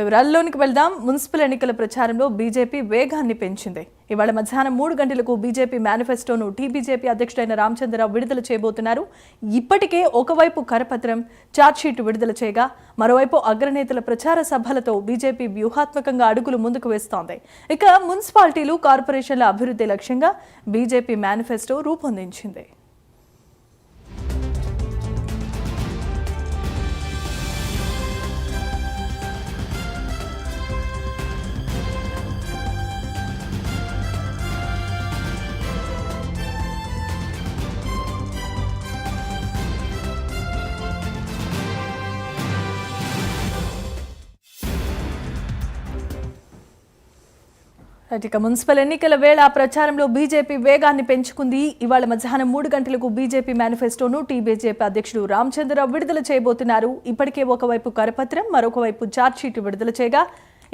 వివరాల్లోనికి వెళ్దాం. మున్సిపల్ ఎన్నికల ప్రచారంలో బీజేపీ వేగాన్ని పెంచింది. ఇవాళ మధ్యాహ్నం 3 గంటలకు బీజేపీ మేనిఫెస్టోను టీబీజేపీ అధ్యక్షుడైన రామచంద్రరావు విడుదల చేయబోతున్నారు. ఇప్పటికే ఒకవైపు కరపత్రం, ఛార్జ్షీట్ విడుదల చేయగా మరోవైపు అగ్రనేతల ప్రచార సభలతో బీజేపీ వ్యూహాత్మకంగా అడుగులు ముందుకు వేస్తోంది. ఇక మున్సిపాలిటీలు, కార్పొరేషన్ల అభివృద్ధి లక్ష్యంగా బీజేపీ మేనిఫెస్టో రూపొందించింది. ఇక మున్సిపల్ ఎన్నికల వేళ ప్రచారంలో బీజేపీ వేగాన్ని పెంచుకుంది. ఇవాళ మధ్యాహ్నం 3 గంటలకు బీజేపీ మేనిఫెస్టోను టీబీజేపీ అధ్యక్షుడు రామచంద్రరావు విడుదల చేయబోతున్నారు. ఇప్పటికే ఒకవైపు కరపత్రం, మరొక వైపు ఛార్జ్షీట్ విడుదల చేయగా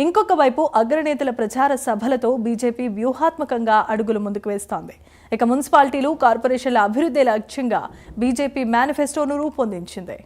ఇంకొక వైపు అగ్రనేతల ప్రచార సభలతో బీజేపీ వ్యూహాత్మకంగా అడుగులు ముందుకు వేస్తోంది. ఇక మున్సిపాలిటీలు, కార్పొరేషన్ల అభివృద్ధి లక్ష్యంగా బీజేపీ మేనిఫెస్టోను రూపొందించింది.